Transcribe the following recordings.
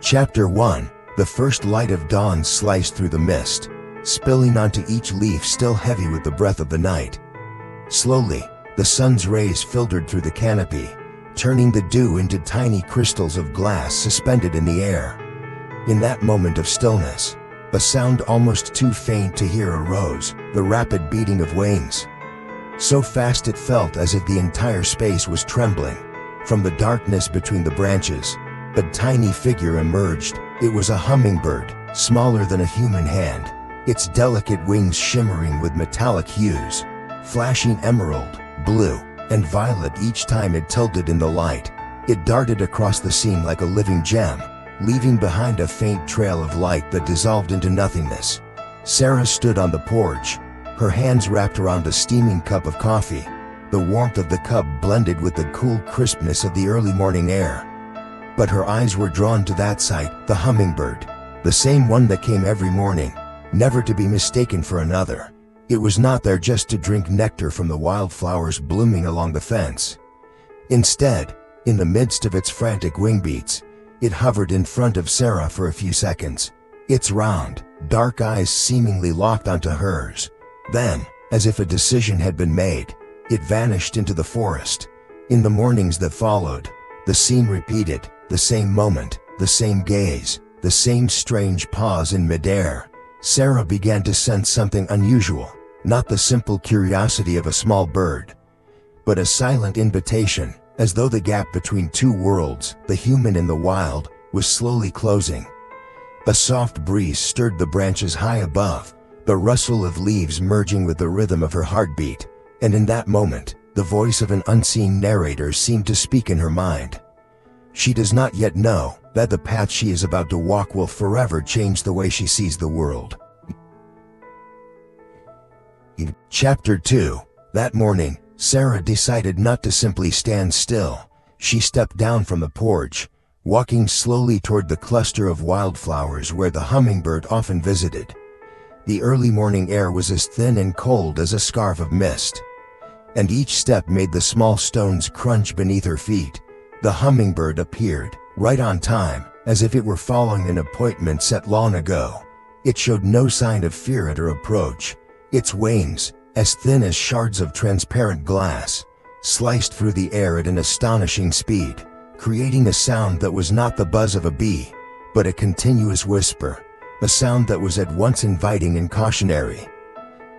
Chapter 1. The first light of dawn sliced through the mist, spilling onto each leaf still heavy with the breath of the night. Slowly, the sun's rays filtered through the canopy, turning the dew into tiny crystals of glass suspended in the air. In that moment of stillness, a sound almost too faint to hear arose, the rapid beating of wings. So fast it felt as if the entire space was trembling. From the darkness between the branches, a tiny figure emerged. It was a hummingbird, smaller than a human hand, its delicate wings shimmering with metallic hues, flashing emerald, blue, and violet each time it tilted in the light. It darted across the scene like a living gem, leaving behind a faint trail of light that dissolved into nothingness. Sarah stood on the porch, her hands wrapped around a steaming cup of coffee. The warmth of the cup blended with the cool crispness of the early morning air. But her eyes were drawn to that sight, the hummingbird, the same one that came every morning, never to be mistaken for another. It was not there just to drink nectar from the wildflowers blooming along the fence. Instead, in the midst of its frantic wing beats, it hovered in front of Sarah for a few seconds, its round, dark eyes seemingly locked onto hers. Then, as if a decision had been made, it vanished into the forest. In the mornings that followed, the scene repeated, the same moment, the same gaze, the same strange pause in midair. Sarah began to sense something unusual, not the simple curiosity of a small bird, but a silent invitation, as though the gap between two worlds, the human and the wild, was slowly closing. A soft breeze stirred the branches high above, the rustle of leaves merging with the rhythm of her heartbeat, and in that moment, the voice of an unseen narrator seemed to speak in her mind. She does not yet know that the path she is about to walk will forever change the way she sees the world. In Chapter 2. That morning, Sarah decided not to simply stand still. She stepped down from the porch, walking slowly toward the cluster of wildflowers where the hummingbird often visited. The early morning air was as thin and cold as a scarf of mist, and each step made the small stones crunch beneath her feet. The hummingbird appeared, right on time, as if it were following an appointment set long ago. It showed no sign of fear at her approach. Its wings, as thin as shards of transparent glass, sliced through the air at an astonishing speed, creating a sound that was not the buzz of a bee, but a continuous whisper, a sound that was at once inviting and cautionary.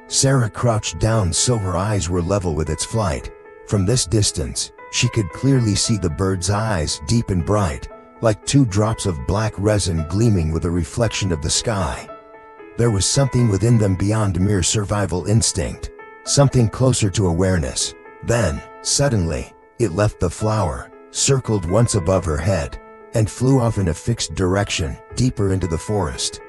Sarah crouched down so her eyes were level with its flight. From this distance, she could clearly see the bird's eyes, deep and bright, like two drops of black resin gleaming with a reflection of the sky. There was something within them beyond mere survival instinct, something closer to awareness. Then, suddenly, it left the flower, circled once above her head, and flew off in a fixed direction, deeper into the forest.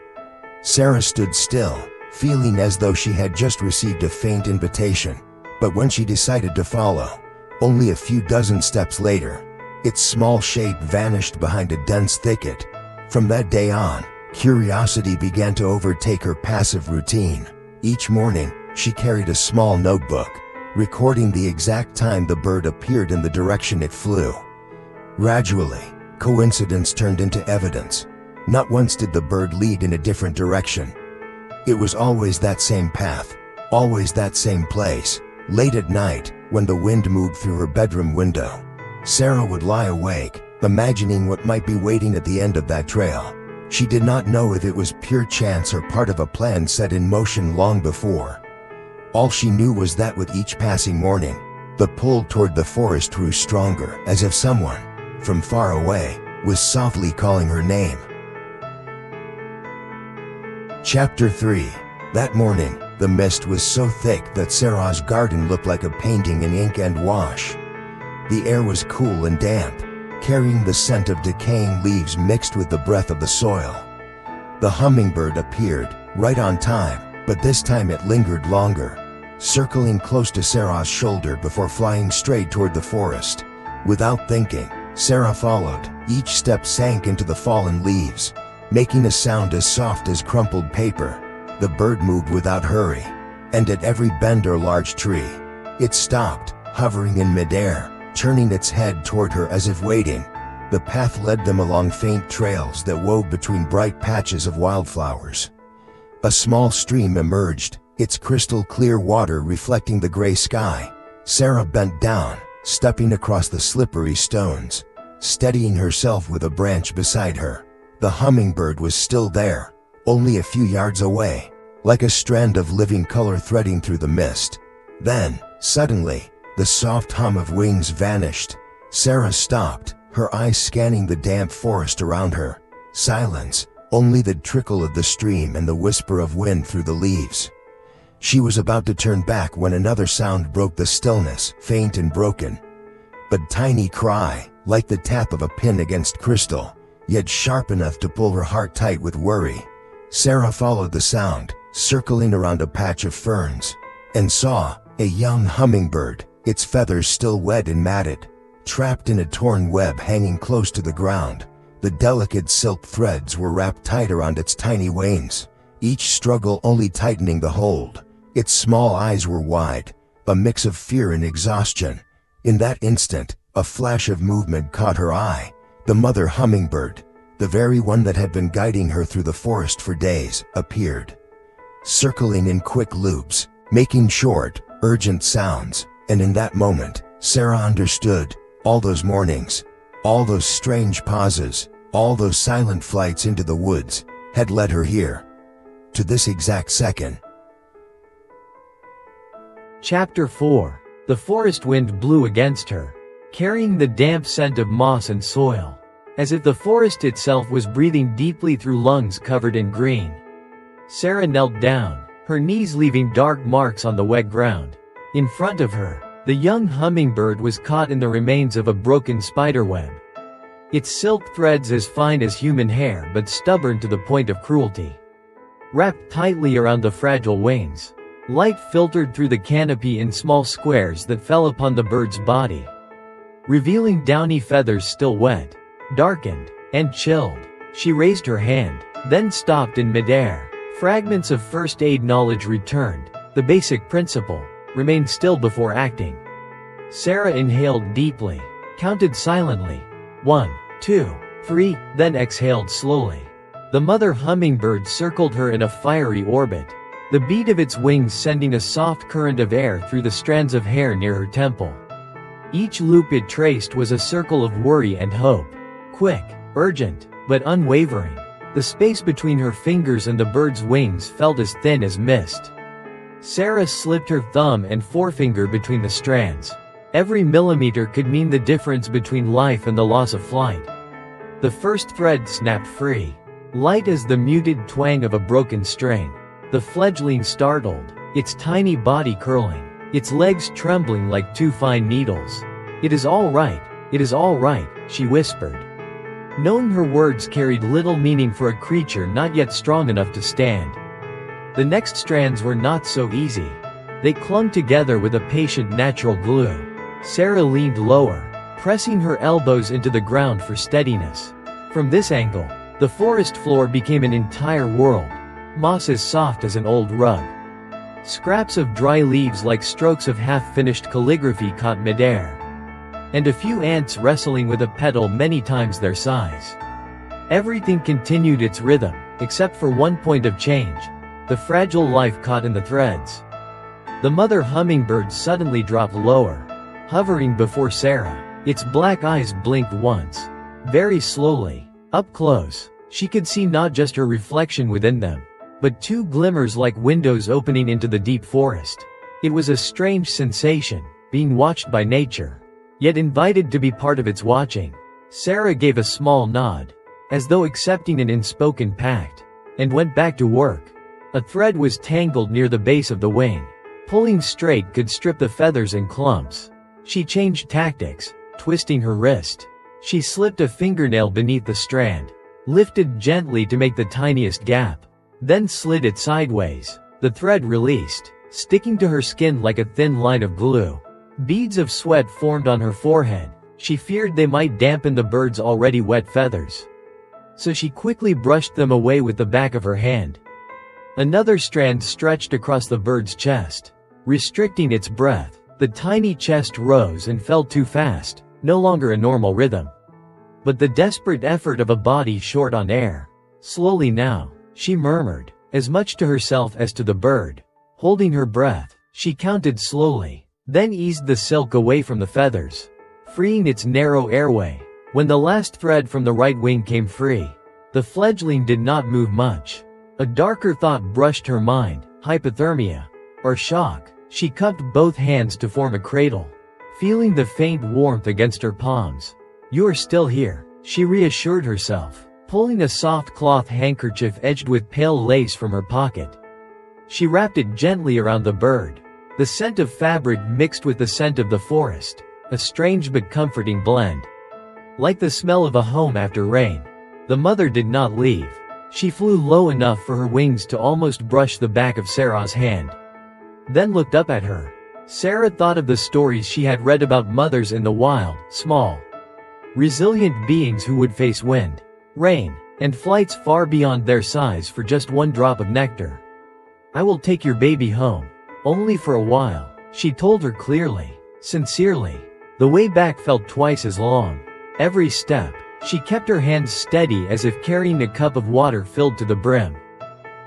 Sarah stood still, feeling as though she had just received a faint invitation, but when she decided to follow, only a few dozen steps later, its small shape vanished behind a dense thicket. From that day on, curiosity began to overtake her passive routine. Each morning, she carried a small notebook, recording the exact time the bird appeared and the direction it flew. Gradually, coincidence turned into evidence. Not once did the bird lead in a different direction. It was always that same path, always that same place. Late at night, when the wind moved through her bedroom window, Sarah would lie awake, imagining what might be waiting at the end of that trail. She did not know if it was pure chance or part of a plan set in motion long before. All she knew was that with each passing morning, the pull toward the forest grew stronger, as if someone, from far away, was softly calling her name. Chapter 3. That morning, the mist was so thick that Sarah's garden looked like a painting in ink and wash. The air was cool and damp, carrying the scent of decaying leaves mixed with the breath of the soil. The hummingbird appeared, right on time, but this time it lingered longer, circling close to Sarah's shoulder before flying straight toward the forest. Without thinking, Sarah followed. Each step sank into the fallen leaves, making a sound as soft as crumpled paper. The bird moved without hurry, and at every bend or large tree, it stopped, hovering in midair, turning its head toward her as if waiting. The path led them along faint trails that wove between bright patches of wildflowers. A small stream emerged, its crystal clear water reflecting the gray sky. Sarah bent down, stepping across the slippery stones, steadying herself with a branch beside her. The hummingbird was still there, only a few yards away, like a strand of living color threading through the mist. Then, suddenly, the soft hum of wings vanished. Sarah stopped, her eyes scanning the damp forest around her. Silence, only the trickle of the stream and the whisper of wind through the leaves. She was about to turn back when another sound broke the stillness, faint and broken. A tiny cry, like the tap of a pin against crystal, yet sharp enough to pull her heart tight with worry. Sarah followed the sound, circling around a patch of ferns, and saw a young hummingbird, its feathers still wet and matted, trapped in a torn web hanging close to the ground. The delicate silk threads were wrapped tight around its tiny wings, each struggle only tightening the hold. Its small eyes were wide, a mix of fear and exhaustion. In that instant, a flash of movement caught her eye. The mother hummingbird, the very one that had been guiding her through the forest for days, appeared, circling in quick loops, making short, urgent sounds. And in that moment, Sarah understood. All those mornings, all those strange pauses, all those silent flights into the woods, had led her here. To this exact second. Chapter 4. The forest wind blew against her, carrying the damp scent of moss and soil, as if the forest itself was breathing deeply through lungs covered in green. Sarah knelt down, her knees leaving dark marks on the wet ground. In front of her, the young hummingbird was caught in the remains of a broken spiderweb. Its silk threads as fine as human hair but stubborn to the point of cruelty, wrapped tightly around the fragile wings. Light filtered through the canopy in small squares that fell upon the bird's body, revealing downy feathers still wet, darkened, and chilled. She raised her hand, then stopped in midair. Fragments of first aid knowledge returned. The basic principle: remain still before acting. Sarah inhaled deeply, counted silently. 1, 2, 3, then exhaled slowly. The mother hummingbird circled her in a fiery orbit, the beat of its wings sending a soft current of air through the strands of hair near her temple. Each loop it traced was a circle of worry and hope. Quick, urgent, but unwavering. The space between her fingers and the bird's wings felt as thin as mist. Sarah slipped her thumb and forefinger between the strands. Every millimeter could mean the difference between life and the loss of flight. The first thread snapped free, light as the muted twang of a broken string. The fledgling startled, its tiny body curling, its legs trembling like two fine needles. "It is all right, it is all right," she whispered, knowing her words carried little meaning for a creature not yet strong enough to stand. The next strands were not so easy. They clung together with a patient natural glue. Sarah leaned lower, pressing her elbows into the ground for steadiness. From this angle, the forest floor became an entire world. Moss as soft as an old rug. Scraps of dry leaves like strokes of half-finished calligraphy caught midair. And a few ants wrestling with a petal many times their size. Everything continued its rhythm, except for one point of change: the fragile life caught in the threads. The mother hummingbird suddenly dropped lower, hovering before Sarah. Its black eyes blinked once, very slowly. Up close, she could see not just her reflection within them, but two glimmers like windows opening into the deep forest. It was a strange sensation, being watched by nature, yet invited to be part of its watching. Sarah gave a small nod, as though accepting an unspoken pact, and went back to work. A thread was tangled near the base of the wing. Pulling straight could strip the feathers in clumps. She changed tactics, twisting her wrist. She slipped a fingernail beneath the strand, lifted gently to make the tiniest gap, then slid it sideways. The thread released, sticking to her skin like a thin line of glue. Beads of sweat formed on her forehead. She feared they might dampen the bird's already wet feathers, so she quickly brushed them away with the back of her hand. Another strand stretched across the bird's chest, restricting its breath. The tiny chest rose and fell too fast, no longer a normal rhythm. but the desperate effort of a body short on air. Slowly now, she murmured, as much to herself as to the bird. Holding her breath, she counted slowly, then eased the silk away from the feathers, freeing its narrow airway. When the last thread from the right wing came free, the fledgling did not move much. A darker thought brushed her mind, hypothermia, or shock. She cupped both hands to form a cradle, feeling the faint warmth against her palms. "You are still here," she reassured herself, pulling a soft cloth handkerchief edged with pale lace from her pocket. She wrapped it gently around the bird. The scent of fabric mixed with the scent of the forest, a strange but comforting blend. Like the smell of a home after rain. The mother did not leave. She flew low enough for her wings to almost brush the back of Sarah's hand, then looked up at her. Sarah thought of the stories she had read about mothers in the wild, small, resilient beings who would face wind, rain, and flights far beyond their size for just one drop of nectar. "I will take your baby home. Only for a while," she told her clearly, sincerely. The way back felt twice as long. Every step, she kept her hands steady as if carrying a cup of water filled to the brim.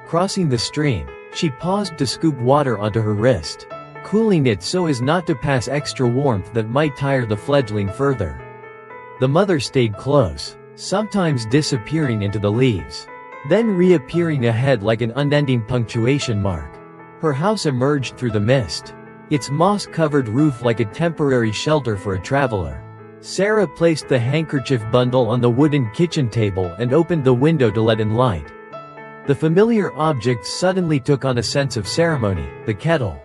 Crossing the stream, she paused to scoop water onto her wrist, cooling it so as not to pass extra warmth that might tire the fledgling further. The mother stayed close, sometimes disappearing into the leaves, then reappearing ahead like an unending punctuation mark. Her house emerged through the mist, its moss-covered roof like a temporary shelter for a traveler. Sarah placed the handkerchief bundle on the wooden kitchen table and opened the window to let in light. The familiar object suddenly took on a sense of ceremony: the kettle,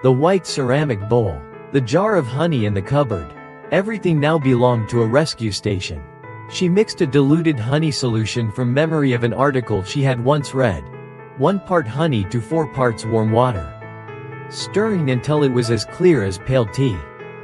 the white ceramic bowl, the jar of honey in the cupboard. Everything now belonged to a rescue station. She mixed a diluted honey solution from memory of an article she had once read. 1 part honey to 4 parts warm water. Stirring until it was as clear as pale tea.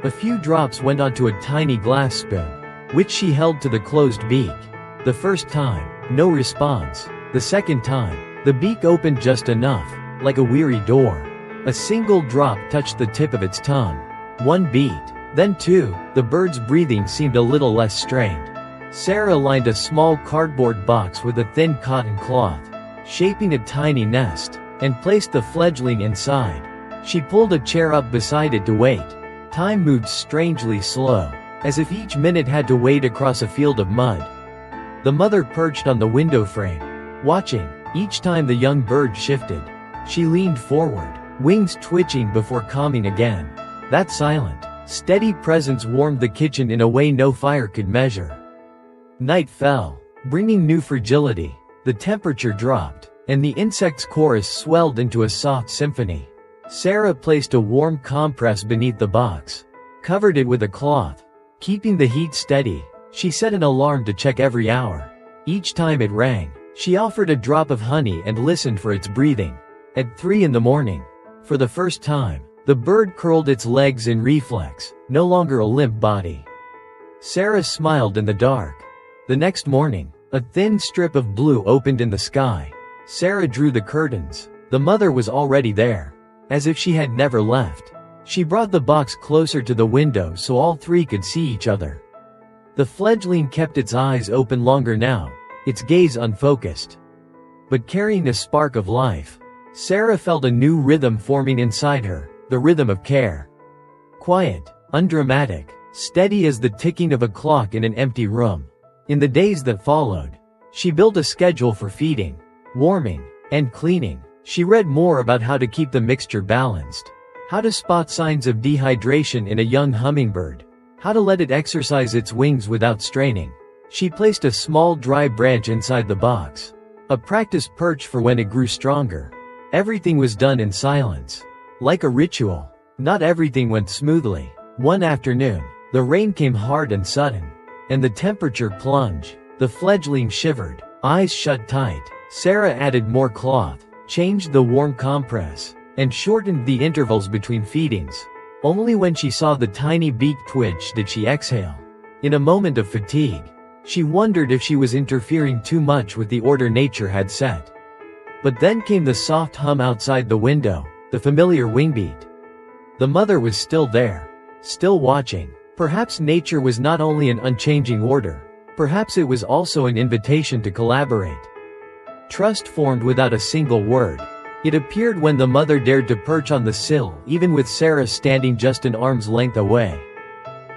A few drops went onto a tiny glass spoon, which she held to the closed beak. The first time, no response. The second time, the beak opened just enough, like a weary door. A single drop touched the tip of its tongue. 1 beat, then 2, the bird's breathing seemed a little less strained. Sarah lined a small cardboard box with a thin cotton cloth, shaping a tiny nest, and placed the fledgling inside. She pulled a chair up beside it to wait. Time moved strangely slow, as if each minute had to wade across a field of mud. The mother perched on the window frame, watching. Each time the young bird shifted, she leaned forward, wings twitching before calming again. That silent, steady presence warmed the kitchen in a way no fire could measure. Night fell, bringing new fragility. The temperature dropped, and the insects' chorus swelled into a soft symphony. Sarah placed a warm compress beneath the box, covered it with a cloth. Keeping the heat steady, she set an alarm to check every hour. Each time it rang, she offered a drop of honey and listened for its breathing. At 3 in the morning, for the first time, the bird curled its legs in reflex, no longer a limp body. Sarah smiled in the dark. The next morning, a thin strip of blue opened in the sky. Sarah drew the curtains. The mother was already there, as if she had never left. She brought the box closer to the window so all 3 could see each other. The fledgling kept its eyes open longer now, its gaze unfocused, but carrying a spark of life. Sarah felt a new rhythm forming inside her, the rhythm of care. Quiet, undramatic, steady as the ticking of a clock in an empty room. In the days that followed, she built a schedule for feeding, warming, and cleaning. She read more about how to keep the mixture balanced, how to spot signs of dehydration in a young hummingbird, how to let it exercise its wings without straining. She placed a small dry branch inside the box, a practice perch for when it grew stronger. Everything was done in silence, like a ritual. Not everything went smoothly. One afternoon, the rain came hard and sudden, and the temperature plunged. The fledgling shivered, eyes shut tight. Sarah added more cloth, changed the warm compress, and shortened the intervals between feedings. Only when she saw the tiny beak twitch did she exhale. In a moment of fatigue, she wondered if she was interfering too much with the order nature had set. But then came the soft hum outside the window, the familiar wingbeat. The mother was still there, still watching. Perhaps nature was not only an unchanging order, Perhaps it was also an invitation to collaborate. Trust formed without a single word. It appeared when the mother dared to perch on the sill, even with Sarah standing just an arm's length away.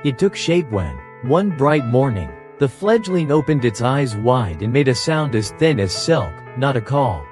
It took shape when, one bright morning, the fledgling opened its eyes wide and made a sound as thin as silk, not a call,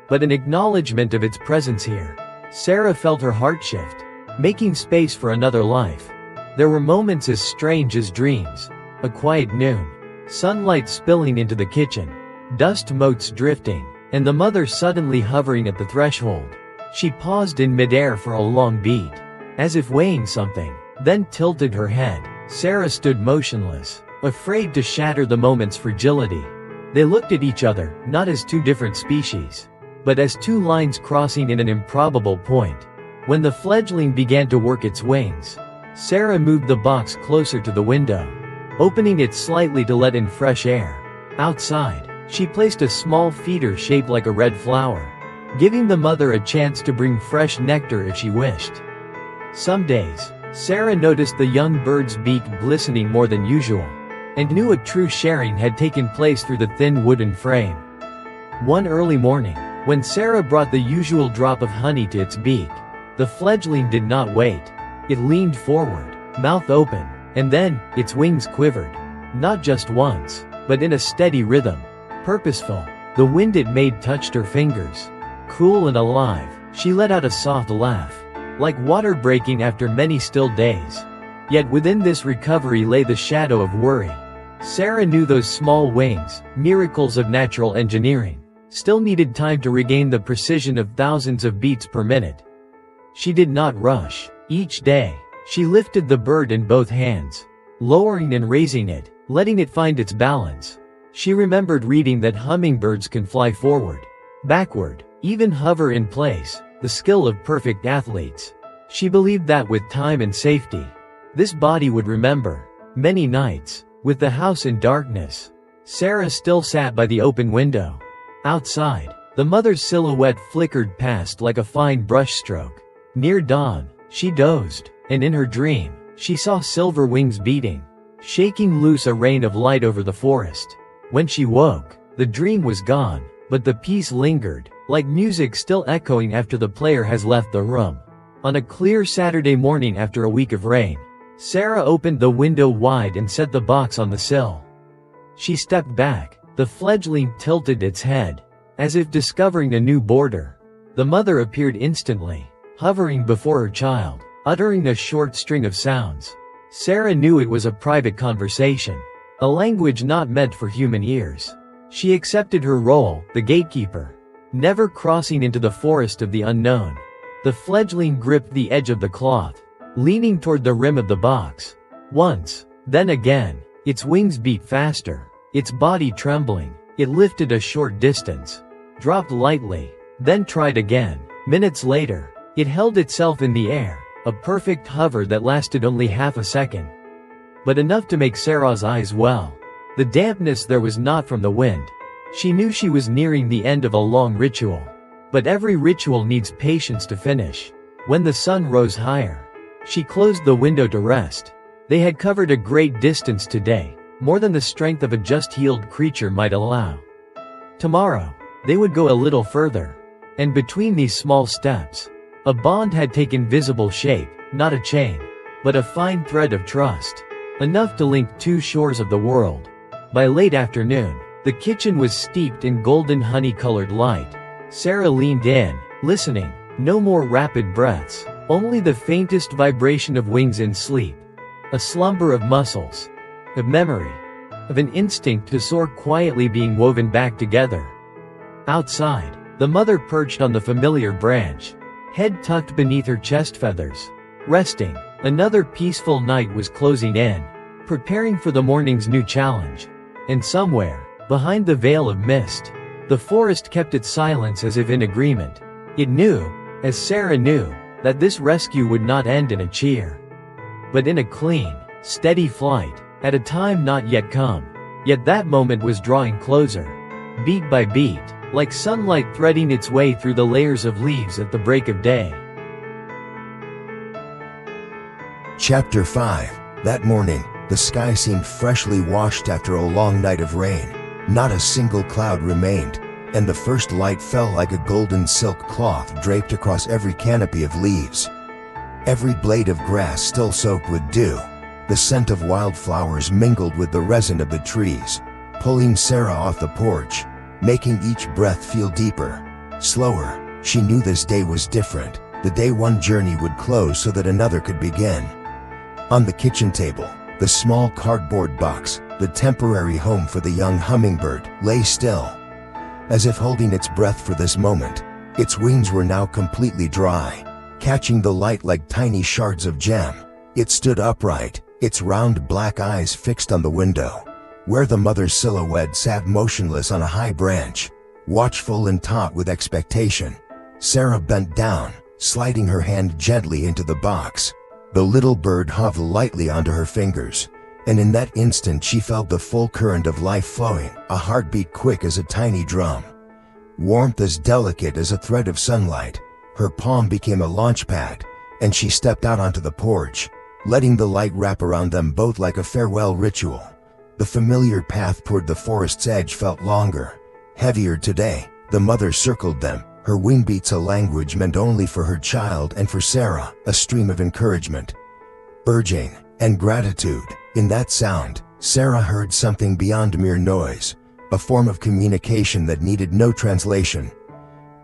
but an acknowledgement of its presence here. Sarah felt her heart shift, making space for another life. There were moments as strange as dreams. A quiet noon, sunlight spilling into the kitchen, dust motes drifting, and the mother suddenly hovering at the threshold. She paused in midair for a long beat, as if weighing something, then tilted her head. Sarah stood motionless, afraid to shatter the moment's fragility. They looked at each other, not as two different species, but as two lines crossing in an improbable point. When the fledgling began to work its wings, Sarah moved the box closer to the window, opening it slightly to let in fresh air. Outside, she placed a small feeder shaped like a red flower, giving the mother a chance to bring fresh nectar if she wished. Some days, Sarah noticed the young bird's beak glistening more than usual, and knew a true sharing had taken place through the thin wooden frame. One early morning, when Sarah brought the usual drop of honey to its beak, the fledgling did not wait. It leaned forward, mouth open, and then, its wings quivered. Not just once, but in a steady rhythm. Purposeful. The wind it made touched her fingers. Cool and alive, she let out a soft laugh, like water breaking after many still days. Yet within this recovery lay the shadow of worry. Sarah knew those small wings, miracles of natural engineering, still needed time to regain the precision of thousands of beats per minute. She did not rush. Each day, she lifted the bird in both hands, lowering and raising it, letting it find its balance. She remembered reading that hummingbirds can fly forward, backward, even hover in place, the skill of perfect athletes. She believed that with time and safety, this body would remember. Many nights, with the house in darkness, Sarah still sat by the open window. Outside, the mother's silhouette flickered past like a fine brushstroke. Near dawn, she dozed, and in her dream, she saw silver wings beating, shaking loose a rain of light over the forest. When she woke, the dream was gone, but the peace lingered, like music still echoing after the player has left the room. On a clear Saturday morning after a week of rain, Sarah opened the window wide and set the box on the sill. She stepped back, the fledgling tilted its head, as if discovering a new border. The mother appeared instantly, hovering before her child, uttering a short string of sounds. Sarah knew it was a private conversation, a language not meant for human ears. She accepted her role, the gatekeeper, never crossing into the forest of the unknown. The fledgling gripped the edge of the cloth, leaning toward the rim of the box. Once, then again, its wings beat faster, its body trembling. It lifted a short distance, dropped lightly, then tried again. Minutes later, it held itself in the air, a perfect hover that lasted only half a second, but enough to make Sarah's eyes well. The dampness there was not from the wind. She knew she was nearing the end of a long ritual, but every ritual needs patience to finish. When the sun rose higher, she closed the window to rest. They had covered a great distance today, more than the strength of a just-healed creature might allow. Tomorrow, they would go a little further, and between these small steps, a bond had taken visible shape, not a chain, but a fine thread of trust, enough to link two shores of the world. By late afternoon, the kitchen was steeped in golden honey-colored light. Sarah leaned in, listening. No more rapid breaths, only the faintest vibration of wings in sleep. A slumber of muscles, of memory, of an instinct to soar quietly being woven back together. Outside, the mother perched on the familiar branch, head tucked beneath her chest feathers, resting. Another peaceful night was closing in, preparing for the morning's new challenge. And somewhere, behind the veil of mist, the forest kept its silence as if in agreement. It knew, as Sarah knew, that this rescue would not end in a cheer, but in a clean, steady flight, at a time not yet come. Yet that moment was drawing closer, beat by beat, like sunlight threading its way through the layers of leaves at the break of day. Chapter 5. That morning, The sky seemed freshly washed after a long night of rain. Not a single cloud remained, and the first light fell like a golden silk cloth draped across every canopy of leaves. Every blade of grass still soaked with dew. The scent of wildflowers mingled with the resin of the trees, pulling Sarah off the porch, making each breath feel deeper, slower. She knew this day was different, the day one journey would close so that another could begin. On the kitchen table, the small cardboard box, the temporary home for the young hummingbird, lay still, as if holding its breath for this moment. Its wings were now completely dry, catching the light like tiny shards of gem. It stood upright, its round black eyes fixed on the window, where the mother's silhouette sat motionless on a high branch, watchful and taut with expectation. Sarah bent down, sliding her hand gently into the box. The little bird hovered lightly onto her fingers, and in that instant she felt the full current of life flowing, a heartbeat quick as a tiny drum, warmth as delicate as a thread of sunlight. Her palm became a launch pad, and she stepped out onto the porch, letting the light wrap around them both like a farewell ritual. The familiar path toward the forest's edge felt longer, heavier today. The mother circled them, her wing beats a language meant only for her child and for Sarah, a stream of encouragement, urging, and gratitude. In that sound, Sarah heard something beyond mere noise, a form of communication that needed no translation.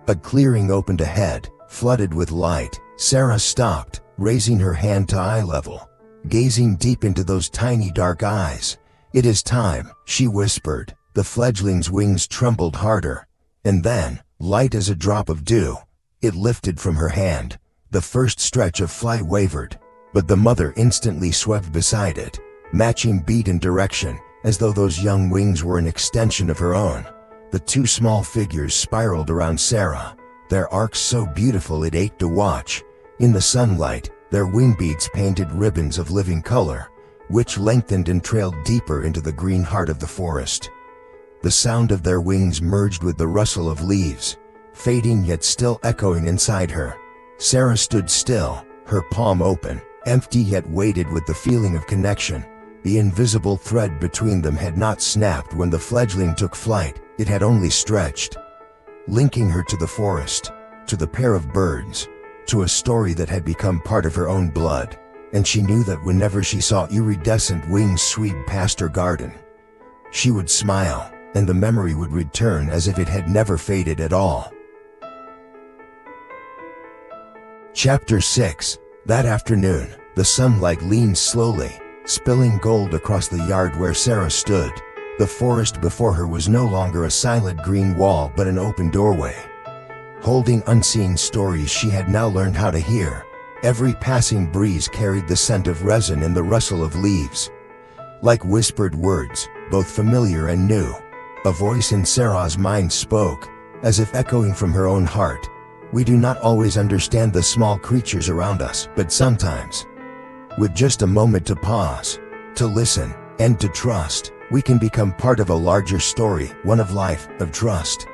A clearing opened ahead, flooded with light. Sarah stopped, raising her hand to eye level, gazing deep into those tiny dark eyes. "It is time," she whispered. The fledgling's wings trembled harder, and then, light as a drop of dew, it lifted from her hand. The first stretch of flight wavered, but the mother instantly swept beside it, matching beat and direction, as though those young wings were an extension of her own. The two small figures spiraled around Sarah, their arcs so beautiful it ached to watch. In the sunlight, their wing beads painted ribbons of living color, which lengthened and trailed deeper into the green heart of the forest. The sound of their wings merged with the rustle of leaves, fading yet still echoing inside her. Sarah stood still, her palm open, empty yet weighted with the feeling of connection. The invisible thread between them had not snapped when the fledgling took flight, it had only stretched, linking her to the forest, to the pair of birds, to a story that had become part of her own blood. And she knew that whenever she saw iridescent wings sweep past her garden, she would smile, and the memory would return as if it had never faded at all. Chapter 6. That afternoon, the sunlight leaned slowly, spilling gold across the yard where Sarah stood. The forest before her was no longer a silent green wall but an open doorway, holding unseen stories she had now learned how to hear. Every passing breeze carried the scent of resin and the rustle of leaves, like whispered words, both familiar and new. A voice in Sarah's mind spoke, as if echoing from her own heart. "We do not always understand the small creatures around us, but sometimes, with just a moment to pause, to listen, and to trust, we can become part of a larger story, one of life, of trust,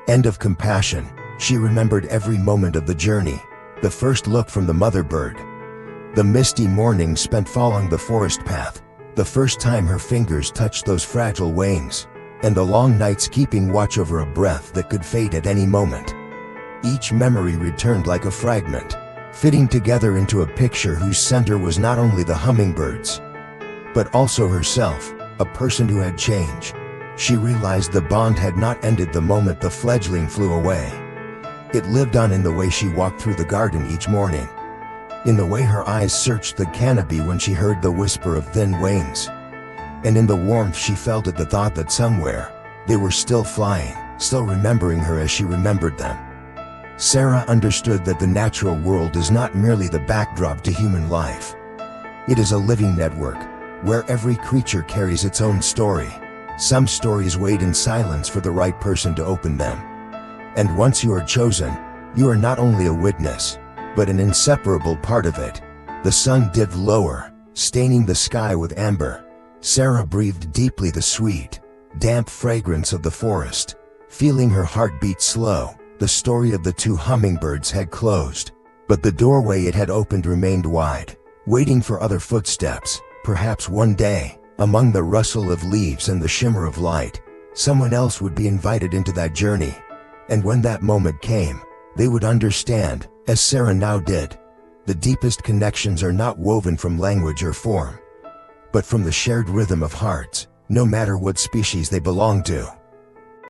and of compassion." She remembered every moment of the journey. The first look from the mother bird, the misty morning spent following the forest path, the first time her fingers touched those fragile wings, and the long nights keeping watch over a breath that could fade at any moment. Each memory returned like a fragment, fitting together into a picture whose center was not only the hummingbirds, but also herself, a person who had changed. She realized the bond had not ended the moment the fledgling flew away. It lived on in the way she walked through the garden each morning, in the way her eyes searched the canopy when she heard the whisper of thin wings, and in the warmth she felt at the thought that somewhere, they were still flying, still remembering her as she remembered them. Sarah understood that the natural world is not merely the backdrop to human life. It is a living network, where every creature carries its own story. Some stories wait in silence for the right person to open them. And once you are chosen, you are not only a witness, but an inseparable part of it. The sun dipped lower, staining the sky with amber. Sarah breathed deeply the sweet, damp fragrance of the forest, feeling her heart beat slow. The story of the two hummingbirds had closed, but the doorway it had opened remained wide, waiting for other footsteps. Perhaps one day, among the rustle of leaves and the shimmer of light, someone else would be invited into that journey. And when that moment came, they would understand, as Sarah now did, the deepest connections are not woven from language or form, but from the shared rhythm of hearts, no matter what species they belong to.